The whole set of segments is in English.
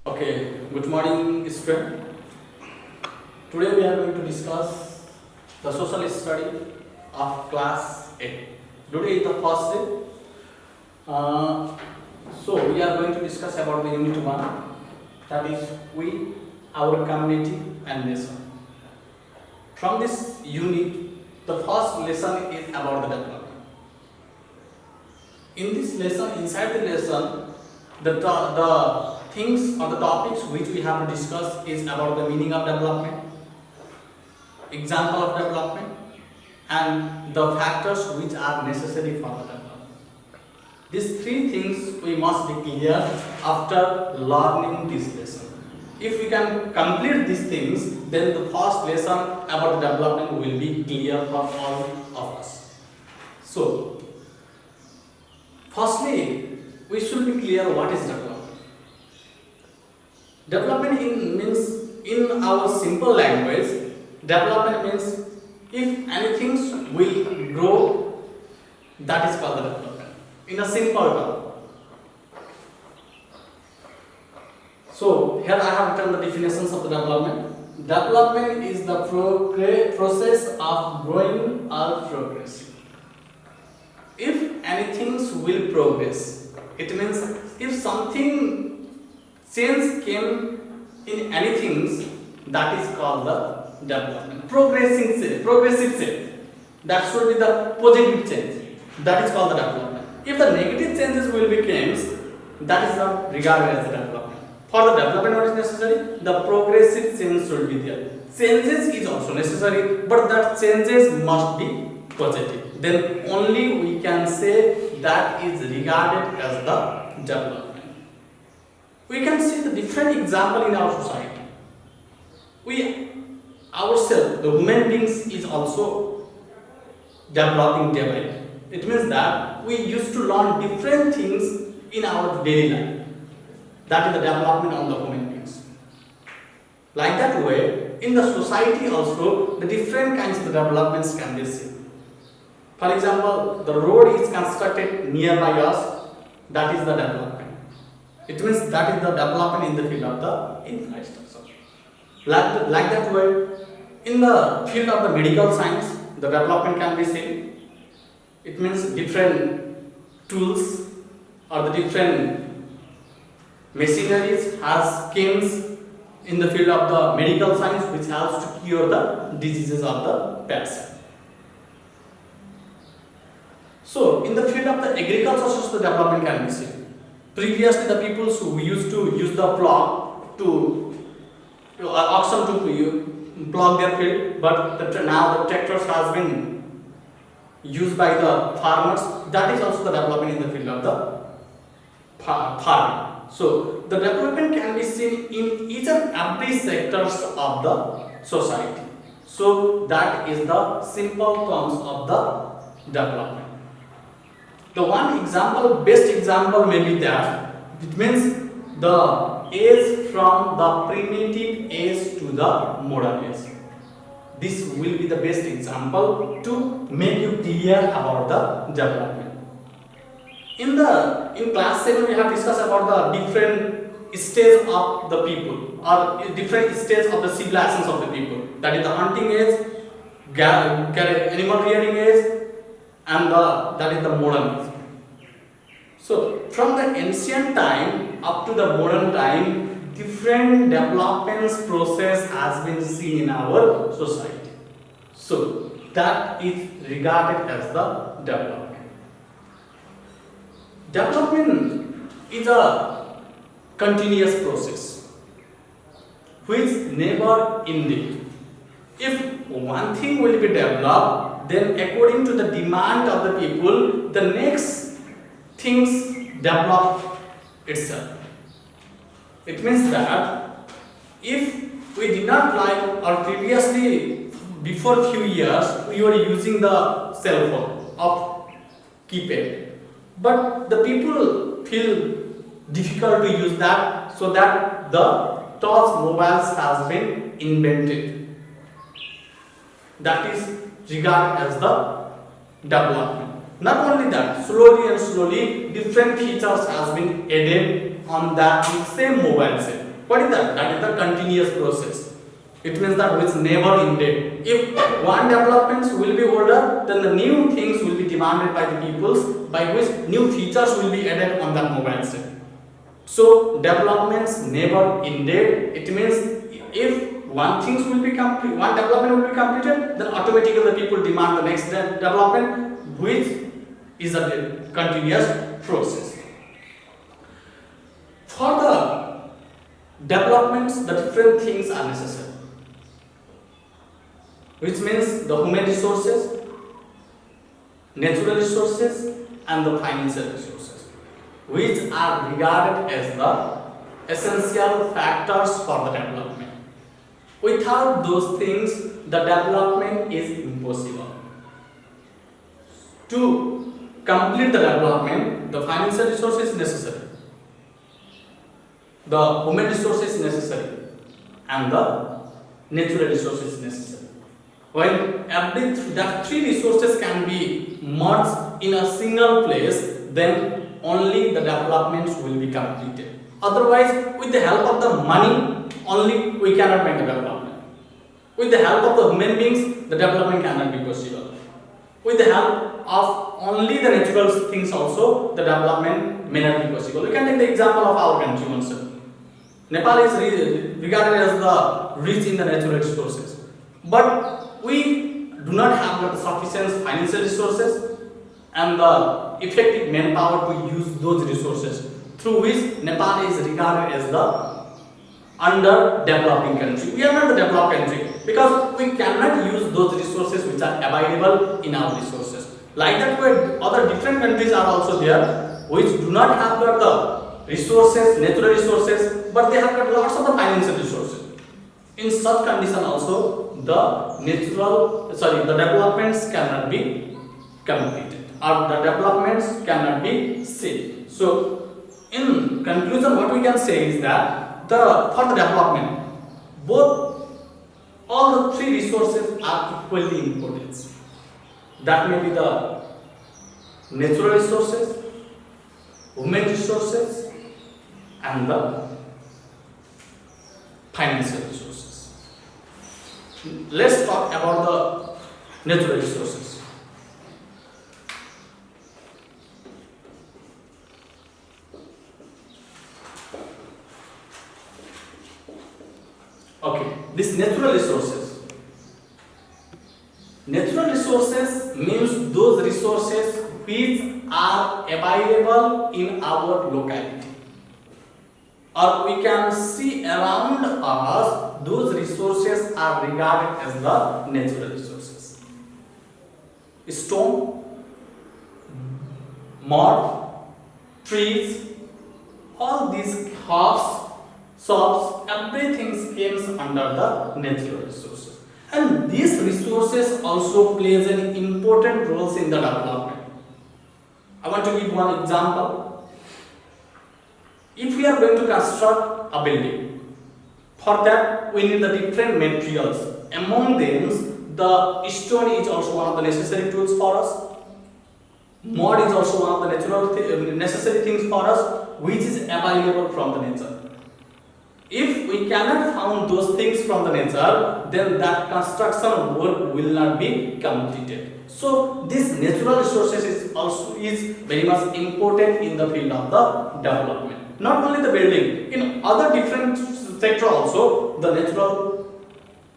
Okay, good morning, student. Today we are going to discuss the social study of class 8. Today is the first day. So we are going to discuss about the unit 1, that is we, our community and nation. From this unit, the first lesson is about the development. In this lesson, inside the lesson, the things or the topics which we have to discuss is about the meaning of development, example of development, and the factors which are necessary for the development. These three things we must be clear after learning this lesson. If we can complete these things, then the first lesson about the development will be clear for all of us. So, firstly, we should be clear what is development. Development means, in our simple language, development means if anything will grow, that is called the development. In a simple term. So here I have written the definitions of the development. Development is the process of growing or progressing. If anything will progress, it means if something change came in anything, that is called the development. Progressive change. That should be the positive change. That is called the development. If the negative changes will become, that is not regarded as the development. For the development what is necessary, the progressive change should be there. Changes is also necessary, but that changes must be positive. Then only we can say that is regarded as the development. We can see the different example in our society. We ourselves, the human beings, is also developing day by day. It means that we used to learn different things in our daily life. That is the development of the human beings. Like that way, in the society also, the different kinds of developments can be seen. For example, the road is constructed nearby us, that is the development. It means that is the development in the field of the infrastructure. Like that way, in the field of the medical science, the development can be seen. It means different tools or the different machineries has schemes in the field of the medical science which helps to cure the diseases of the patient. So, in the field of the agriculture, also the development can be seen. Previously, the people who used to use the plow to oxen to plow their field, but now the tractors has been used by the farmers. That is also the development in the field of the farming. So, the development can be seen in each and every sectors of the society. So, that is the simple terms of the development. The one example, best example may be that it means the age from the primitive age to the modern age. This will be the best example to make you clear about the development. In class 7 we have discussed about the different stages of the people or different stages of the civilizations of the people. That is the hunting age, animal rearing age, and that is the modern age. So from the ancient time up to the modern time, different developments process has been seen in our society. So that is regarded as the development. Development is a continuous process which never ending. If one thing will be developed, then according to the demand of the people, the next things develop itself. It means that if we did not like or previously before few years we were using the cell phone of keypad, but the people feel difficult to use that, so that the touch mobiles has been invented. That is regarded as the development. Not only that, slowly and slowly different features has been added on that same mobile set. What is that? That is the continuous process. It means that which never ended. If one developments will be older, then the new things will be demanded by the peoples, by which new features will be added on that mobile set. So developments never ended. It means if one things will be complete, one development will be completed, then automatically the people demand the next development, which is a continuous process. For the developments, the different things are necessary, which means the human resources, natural resources, and the financial resources, which are regarded as the essential factors for the development. Without those things, the development is impossible. To complete the development, the financial resources is necessary, the human resources is necessary, and the natural resources is necessary. When that three resources can be merged in a single place, then only the developments will be completed. Otherwise, with the help of the money, only we cannot make the development. With the help of the human beings, the development cannot be possible. With the help of only the natural things also, the development may not be possible. We can take the example of our country also. Nepal is regarded as the rich in the natural resources, but we do not have the sufficient financial resources and the effective manpower to use those resources, through which Nepal is regarded as the underdeveloping country. We are not the developed country because we cannot use those resources which are available in our resources. Like that way, other different countries are also there which do not have the resources, natural resources, but they have got lots of the financial resources. In such condition also, the developments cannot be completed or the developments cannot be seen. So, in conclusion, what we can say is that for the development, all the three resources are equally important. That may be the natural resources, human resources, and the financial resources. Let's talk about the natural resources. Okay, this natural resources. Natural resources means those resources which are available in our locality, or we can see around us. Those resources are regarded as the natural resources. Stone, mud, trees, all these crops, shops, everything comes under the natural resources. And these resources also plays an important role in the development. I want to give one example. If we are going to construct a building, for that we need the different materials. Among them, the stone is also one of the necessary tools for us. Mud is also one of the natural necessary things for us, which is available from the nature. If we cannot find those things from the nature, then that construction work will not be completed. So this natural resources is very much important in the field of the development. Not only the building, in other different sector also, the natural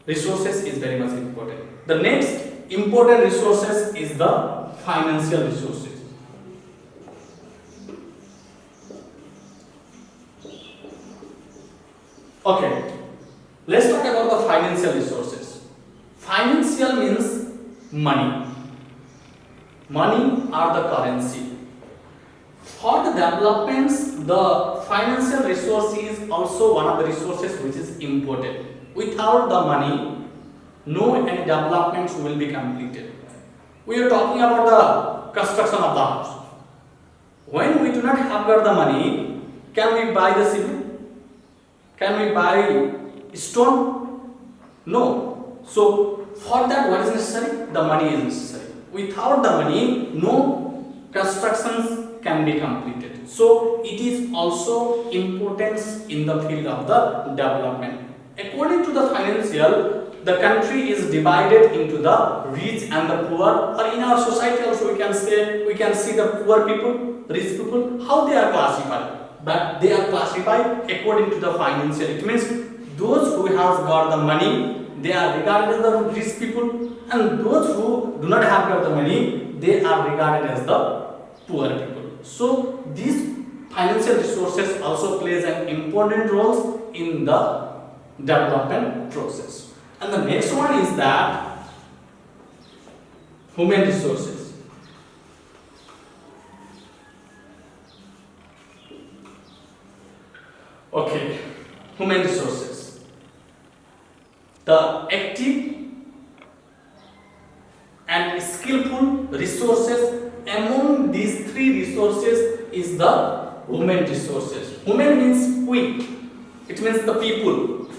resources is very much important. The next important resources is the financial resources. Okay, let's talk about the financial resources. Financial means money. Money are the currency. For the developments, the financial resource is also one of the resources which is important. Without the money, no any developments will be completed. We are talking about the construction of the house. When we do not have got the money, can we buy the cement? Can we buy stone? No. So for that, what is necessary? The money is necessary. Without the money, no constructions can be completed. So it is also importance in the field of the development. According to the financial, the country is divided into the rich and the poor, or in our society also we can see the poor people, rich people, how they are classified. But they are classified according to the financial. It means those who have got the money, they are regarded as the rich people, and those who do not have got the money, they are regarded as the poor people. So these financial resources also plays an important role in the development process. And the next one is that human resources. Okay, human resources. The active and skillful resources, among these three resources is the human resources. Human means we, it means the people.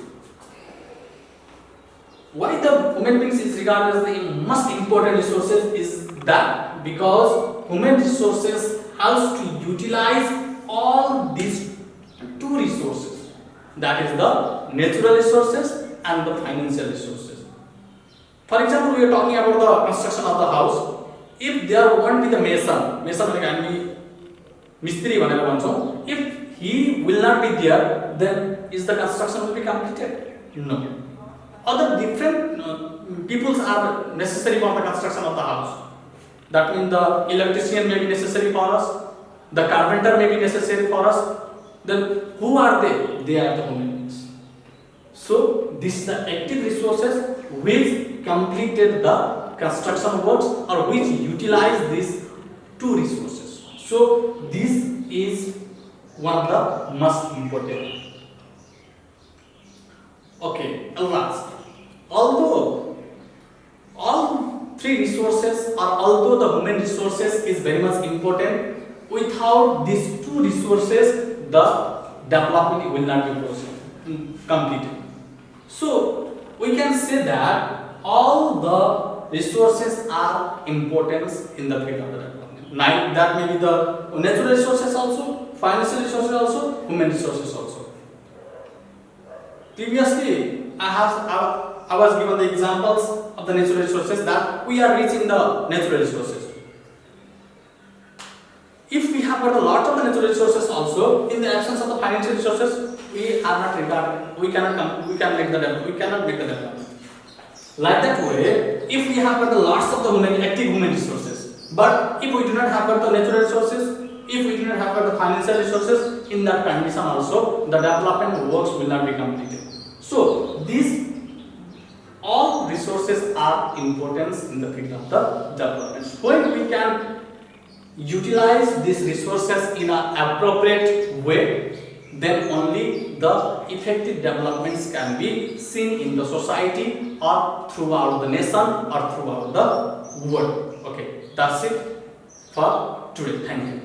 Why the human beings is regarded as the most important resources is that because human resources helps to utilize all these two resources, that is the natural resources and the financial resources. For example, we are talking about the construction of the house. If there won't be the mason can be mistri bhanera bhaन्छौं, if he will not be there, then is the construction will be completed? No. Other different peoples are necessary for the construction of the house. That means the electrician may be necessary for us, the carpenter may be necessary for us. Then who are they? They are the human beings. So this is the active resources which completed the construction works or which utilize these two resources. So this is one of the most important. Okay, last. Although all three resources or although the human resources is very much important, without these two resources the development will not be completed. So we can say that all the resources are important in the field of the development. Now that may be the natural resources also, financial resources also, human resources also. Previously, I was given the examples of the natural resources that we are rich in the natural resources. If we have got a lot of the natural resources also, in the absence of the financial resources, we are not regarded. We cannot make the development. Like that way, if we have got the lots of the active human resources, but if we do not have got the natural resources, if we do not have got the financial resources, in that condition also the development works will not be completed. So these all resources are important in the field of the development. When we can utilize these resources in an appropriate way, then only the effective developments can be seen in the society or throughout the nation or throughout the world. Okay, that's it for today. Thank you.